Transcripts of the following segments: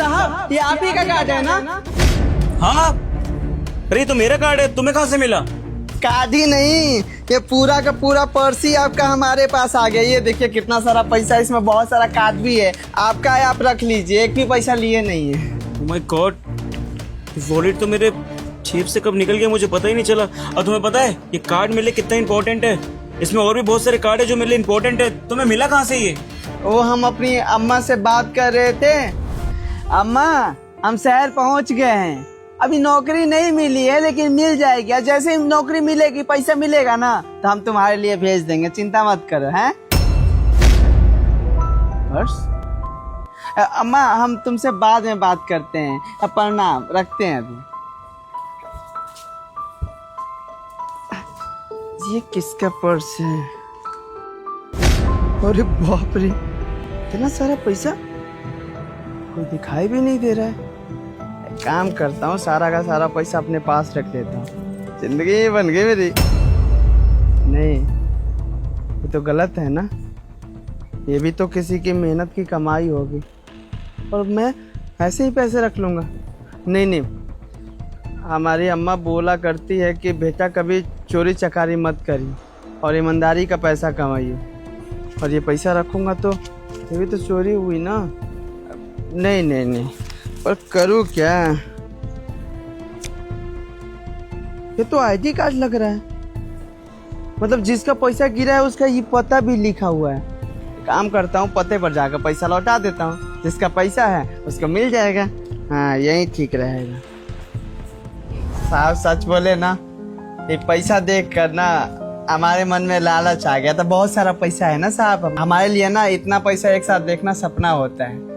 साहब ये आप ही का कार्ड है ना? हाँ, अरे तो मेरा कार्ड है, तुम्हें कहाँ से मिला? कार्ड ही नहीं, ये पूरा का पूरा पर्स ही आपका हमारे पास आ गया। ये देखिए कितना सारा पैसा, इसमें बहुत सारा कार्ड भी है। आपका है, आप रख लीजिए, एक भी पैसा लिए नहीं है। ओह माय गॉड, वॉलेट तो मेरे जेब से कब निकल गया मुझे पता ही नहीं चला। और तुम्हें पता है ये कार्ड मेरे लिए कितना इंपॉर्टेंट है? इसमें और भी बहुत सारे कार्ड है जो मेरे लिए इंपॉर्टेंट है। तुम्हें मिला कहाँ से ये? वो हम अपनी अम्मा से बात कर रहे थे। अम्मा, हम शहर पहुंच गए हैं। अभी नौकरी नहीं मिली है लेकिन मिल जाएगी। और जैसे ही नौकरी मिलेगी, पैसा मिलेगा ना, तो हम तुम्हारे लिए भेज देंगे, चिंता मत करो। हैं अम्मा, हम तुमसे बाद में बात करते हैं। प्रणाम, रखते हैं अभी। ये किसका पर्स है? अरे बाप रे, इतना सारा पैसा, कोई दिखाई भी नहीं दे रहा है। एक काम करता हूँ, सारा का सारा पैसा अपने पास रख लेता हूँ। जिंदगी बन गई मेरी। नहीं, ये तो गलत है ना। ये भी तो किसी की मेहनत की कमाई होगी, और मैं ऐसे ही पैसे रख लूँगा। नहीं नहीं, हमारी अम्मा बोला करती है कि बेटा कभी चोरी चकारी मत करिए और ईमानदारी का पैसा कमाइए। और ये पैसा रखूँगा तो ये भी तो चोरी हुई ना। नहीं नहीं नहीं, पर करूँ क्या? ये तो आईडी कार्ड लग रहा है, मतलब जिसका पैसा गिरा है उसका ये पता भी लिखा हुआ है। काम करता हूँ, पते पर जाकर पैसा लौटा देता हूँ। जिसका पैसा है उसको मिल जाएगा। हाँ, यही ठीक रहेगा। साहब सच बोले ना, ये पैसा देख कर ना हमारे मन में लालच आ गया था। बहुत सारा पैसा है ना साहब, हमारे लिए ना इतना पैसा एक साथ देखना सपना होता है।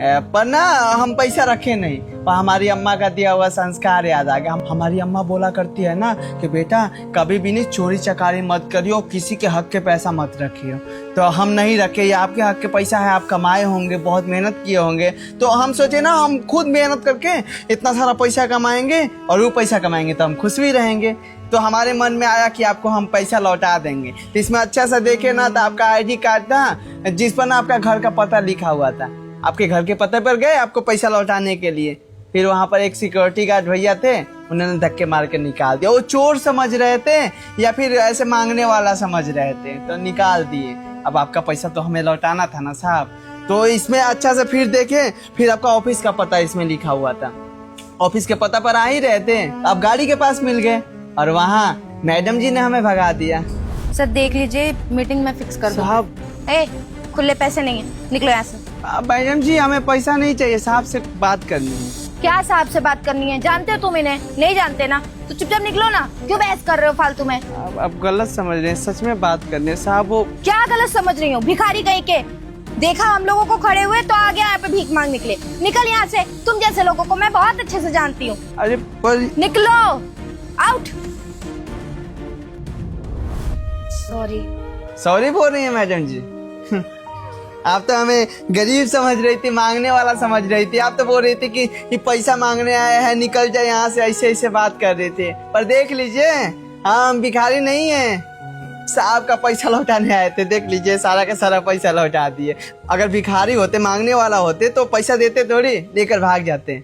पर ना हम पैसा रखे नहीं, पर हमारी अम्मा का दिया हुआ संस्कार याद आ गया। हमारी अम्मा बोला करती है ना कि बेटा कभी भी नहीं चोरी चकारी मत करियो, किसी के हक के पैसा मत रखियो। तो हम नहीं रखे, ये आपके हक के पैसा है, आप कमाए होंगे, बहुत मेहनत किए होंगे। तो हम सोचे ना हम खुद मेहनत करके इतना सारा पैसा कमाएंगे, और वो पैसा कमाएंगे तो हम खुश भी रहेंगे। तो हमारे मन में आया कि आपको हम पैसा लौटा देंगे। तो इसमें अच्छा सा देखे ना, तो आपका आईडी कार्ड था जिस पर ना आपका घर का पता लिखा हुआ था। आपके घर के पते पर गए आपको पैसा लौटाने के लिए। फिर वहां पर एक सिक्योरिटी गार्ड भैया थे, उन्होंने धक्के मार के निकाल दिया। वो चोर समझ रहे थे या फिर ऐसे मांगने वाला समझ रहे थे, तो निकाल दिए। अब आपका पैसा तो हमें लौटाना था ना साहब। तो इसमें अच्छा से फिर देखे, फिर आपका ऑफिस का पता इसमें लिखा हुआ था। ऑफिस के पता पर आ ही रहे थे, आप गाड़ी के पास मिल गए, और वहाँ मैडम जी ने हमें भगा दिया। सर देख लीजिए, मीटिंग में फिक्स कर दो। साहब, खुले पैसे नहीं है, निकलो यहाँ से। मैडम जी हमें पैसा नहीं चाहिए, साहब से बात करनी है। क्या साहब से बात करनी है? जानते हो तुम इन्हें? नहीं जानते ना, तो चुपचाप निकलो ना। क्यों बहस कर रहे हो फालतू में? अब गलत समझ रहे हैं, सच में बात करनी है साहब। वो क्या गलत समझ रही हो? भिखारी कहीं के। देखा हम लोगों को खड़े हुए तो आ गया यहाँ पे भीख मांग निकले। निकल यहाँ से, तुम जैसे लोगों को मैं बहुत अच्छे से जानती हूँ। अरे पर निकलो, आउट। सॉरी बोल रही है मैडम जी। आप तो हमें गरीब समझ रही थी, मांगने वाला समझ रही थी। आप तो बोल रही थी कि ये पैसा मांगने आए हैं, निकल जाए यहाँ से, ऐसे ऐसे बात कर रहे थे। पर देख लीजिए, हम भिखारी नहीं हैं, साहब का पैसा लौटाने आए थे। देख लीजिए, सारा का सारा पैसा लौटा दिए। अगर भिखारी होते, मांगने वाला होते, तो पैसा देते थोड़ी, लेकर भाग जाते।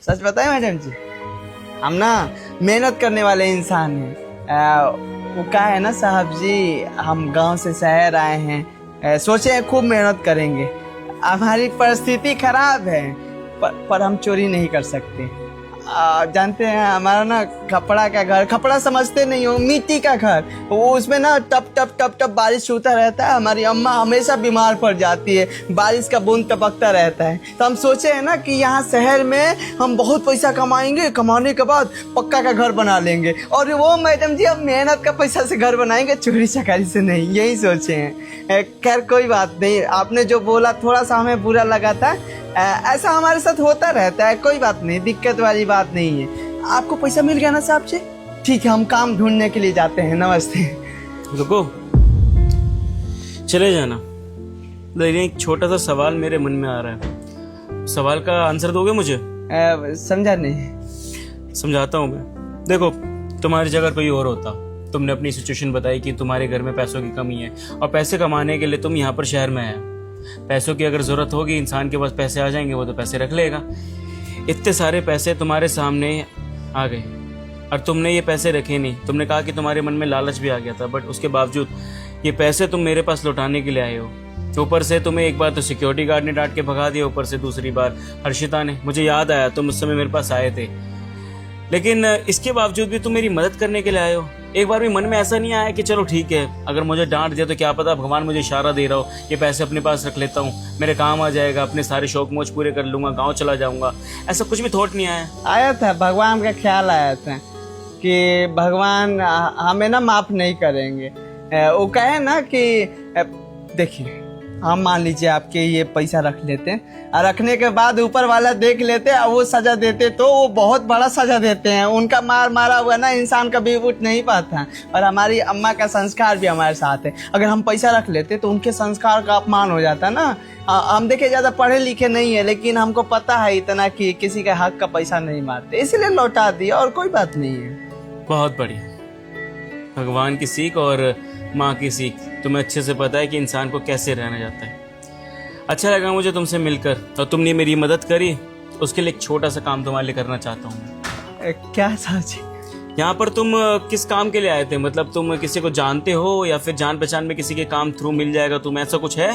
सच बताए मैडम जी, हम ना मेहनत करने वाले इंसान हैं। वो क्या है ना साहब जी, हम गांव से शहर आए हैं, सोचे हैं खूब मेहनत करेंगे। हमारी परिस्थिति खराब है, पर हम चोरी नहीं कर सकते। जानते हैं हमारा ना खपड़ा का घर, खपड़ा समझते नहीं हो, मिट्टी का घर, वो उसमें ना टप टप टप टप बारिश होता रहता है। हमारी अम्मा हमेशा बीमार पड़ जाती है, बारिश का बूंद टपकता रहता है। तो हम सोचे हैं ना कि यहाँ शहर में हम बहुत पैसा कमाएंगे, कमाने के बाद पक्का का घर बना लेंगे। और वो मैडम जी, हम मेहनत का पैसा से घर बनाएंगे, चोरी चकारी से नहीं, यही सोचे हैं। खैर कोई बात नहीं, आपने जो बोला थोड़ा सा हमें बुरा लगा था। ऐसा हमारे साथ होता रहता है, कोई बात नहीं, दिक्कत वाली बात नहीं है। आपको पैसा मिल गया ना साहब जी? ठीक है, हम काम ढूंढने के लिए जाते हैं। नमस्ते। रुको, चले जाना, लेकिन एक छोटा सा सवाल मेरे मन में आ रहा है। सवाल का आंसर दोगे मुझे? समझा नहीं। समझाता हूँ मैं। देखो, तुम्हारी जगह कोई और होता, तुमने अपनी सिचुएशन बताई कि तुम्हारे घर में पैसों की कमी है और पैसे कमाने के लिए तुम यहाँ पर शहर में आए। पैसों की अगर ज़रूरत होगी, इंसान के पास पैसे आ जाएंगे, वो तो पैसे रख लेगा। इतने सारे पैसे तुम्हारे सामने आ गए और तुमने ये पैसे रखे नहीं। तुमने कहा कि तुम्हारे मन में लालच भी आ गया था, बट उसके बावजूद ये पैसे तुम मेरे पास लौटाने के लिए आए हो। ऊपर से तुम्हें एक बार तो सिक्योरिटी गार्ड ने डांट के भगा दिया, ऊपर से दूसरी बार हर्षिता ने। मुझे याद आया तुम उस समय मेरे पास आए थे, लेकिन इसके बावजूद भी तुम मेरी मदद करने के लिए आए हो। एक बार भी मन में ऐसा नहीं आया कि चलो ठीक है, अगर मुझे डांट दिया तो क्या पता भगवान मुझे इशारा दे रहा हो, ये पैसे अपने पास रख लेता हूँ, मेरे काम आ जाएगा, अपने सारे शौक मौज पूरे कर लूंगा, गाँव चला जाऊंगा। ऐसा कुछ भी थॉट नहीं आया? आया था, भगवान का ख्याल आया था कि भगवान हमें ना माफ नहीं करेंगे। वो कहे ना कि देखिए, हम मान लीजिए आपके ये पैसा रख लेते हैं और रखने के बाद ऊपर वाला देख लेते और वो सजा देते, तो वो बहुत बड़ा सजा देते हैं। उनका मारा हुआ ना इंसान कभी उठ नहीं पाता। और हमारी अम्मा का संस्कार भी हमारे साथ है। अगर हम पैसा रख लेते तो उनके संस्कार का अपमान हो जाता ना। हम देखे ज़्यादा पढ़े लिखे नहीं है, लेकिन हमको पता है इतना कि किसी के हक का पैसा नहीं मारते, इसलिए लौटा दिया, और कोई बात नहीं है। बहुत बढ़िया। भगवान की सीख और माँ की सीख, तुम्हें अच्छे से पता है कि इंसान को कैसे रहना जाता है। अच्छा लगा मुझे तुमसे मिलकर, और तुमने मेरी मदद करी, उसके लिए एक छोटा सा काम तुम्हारे लिए करना चाहता हूँ। क्या साहब जी? यहाँ पर तुम किस काम के लिए आए थे? मतलब तुम किसी को जानते हो या फिर जान पहचान में किसी के काम थ्रू मिल जाएगा तुम, ऐसा कुछ है?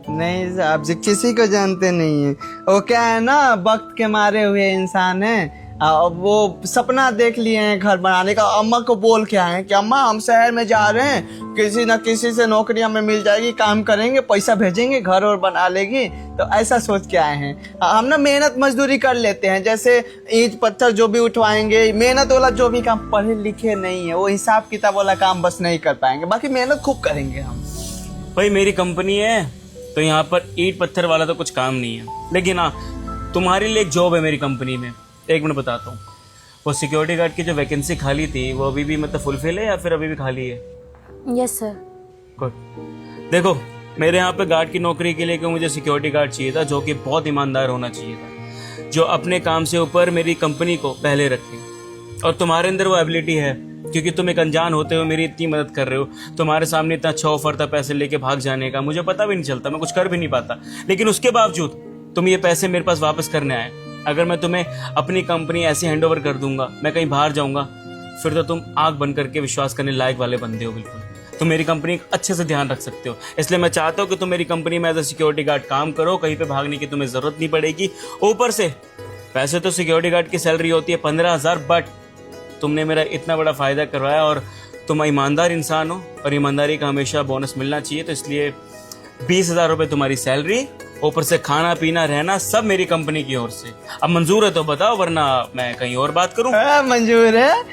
नहीं साहब जी, किसी को जानते नहीं है। वो क्या है ना, वक्त के मारे हुए इंसान है। वो सपना देख लिए हैं घर बनाने का। अम्मा को बोल के आए हैं कि अम्मा हम शहर में जा रहे हैं, किसी न किसी से नौकरी हमें मिल जाएगी, काम करेंगे, पैसा भेजेंगे, घर और बना लेगी। तो ऐसा सोच के आए हैं। हम ना मेहनत मजदूरी कर लेते हैं, जैसे ईंट पत्थर जो भी उठवाएंगे, मेहनत वाला जो भी काम। पढ़े लिखे नहीं है, वो हिसाब किताब वाला काम बस नहीं कर पाएंगे, बाकी मेहनत खूब करेंगे हम। भाई मेरी कंपनी है तो यहाँ पर ईंट पत्थर वाला तो कुछ काम नहीं है, लेकिन हाँ तुम्हारे लिए एक जॉब है मेरी कंपनी में। एक मिनट बताता हूँ। वो सिक्योरिटी गार्ड की जो वैकेंसी खाली थी, वो अभी भी मतलब फुलफिल है या फिर अभी भी खाली है? Yes sir. गुड। देखो मेरे यहाँ पे गार्ड की नौकरी के लिए कि मुझे सिक्योरिटी गार्ड चाहिए था, जो कि बहुत ईमानदार होना चाहिए था, जो अपने काम से ऊपर मेरी कंपनी को पहले रखे। और तुम्हारे अंदर वो एबिलिटी है, क्योंकि तुम एक अनजान होते हो मेरी इतनी मदद कर रहे हो। तुम्हारे सामने इतना अच्छा ऑफर था पैसे लेके भाग जाने का, मुझे पता भी नहीं चलता, मैं कुछ कर भी नहीं पाता, लेकिन उसके बावजूद तुम ये पैसे मेरे पास वापस करने आए। अगर मैं तुम्हें अपनी कंपनी ऐसे हैंड ओवर कर दूंगा, मैं कहीं बाहर जाऊंगा, फिर तो तुम आग बंद करके विश्वास करने लायक वाले बंदे हो। बिल्कुल तुम मेरी कंपनी का अच्छे से ध्यान रख सकते हो, इसलिए मैं चाहता हूँ कि तुम मेरी कंपनी में एज अ सिक्योरिटी गार्ड काम करो। कहीं पे भागने की तुम्हें जरूरत नहीं पड़ेगी। ऊपर से वैसे तो सिक्योरिटी गार्ड की सैलरी होती है 15,000, बट तुमने मेरा इतना बड़ा फायदा करवाया और तुम ईमानदार इंसान हो और ईमानदारी का हमेशा बोनस मिलना चाहिए। तो इसलिए 20,000 रुपये तुम्हारी सैलरी, ऊपर से खाना पीना रहना सब मेरी कंपनी की ओर से। अब मंजूर है तो बताओ, वरना मैं कहीं और बात करूं। मंजूर है,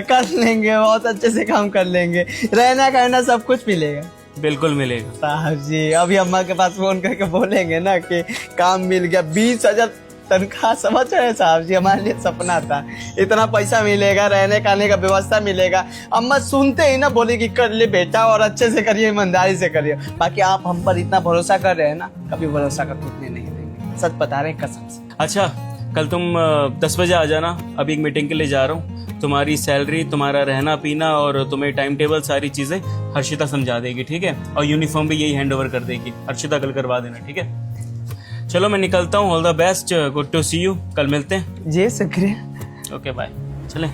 कर लेंगे, बहुत अच्छे से काम कर लेंगे, रहना करना सब कुछ मिलेगा। बिल्कुल मिलेगा साहब जी। अभी अम्मा के पास फोन करके बोलेंगे ना कि काम मिल गया, 20,000 तनख्वाह। समझ रहे साहब जी, हमारे लिए सपना था, इतना पैसा मिलेगा, रहने खाने का व्यवस्था मिलेगा। अम्मा सुनते ही ना बोलेगी कर ले बेटा, और अच्छे से करिए, ईमानदारी से करिए। बाकी आप हम पर इतना भरोसा कर रहे हैं ना, कभी भरोसा का टूटने नहीं देंगे, सच बता रहे हैं कसम से। अच्छा कल तुम 10 बजे आ जाना, अभी एक मीटिंग के लिए जा रहा हूँ। तुम्हारी सैलरी, तुम्हारा रहना पीना और तुम्हें टाइम टेबल सारी चीजें हर्षिता समझा देगी, ठीक है? और यूनिफॉर्म भी यही हैंड ओवर कर देगी। हर्षिता कल करवा देना, ठीक है? चलो मैं निकलता हूँ। All the best, good to see you. कल मिलते हैं। जी शुक्रिया। Okay bye. चलें।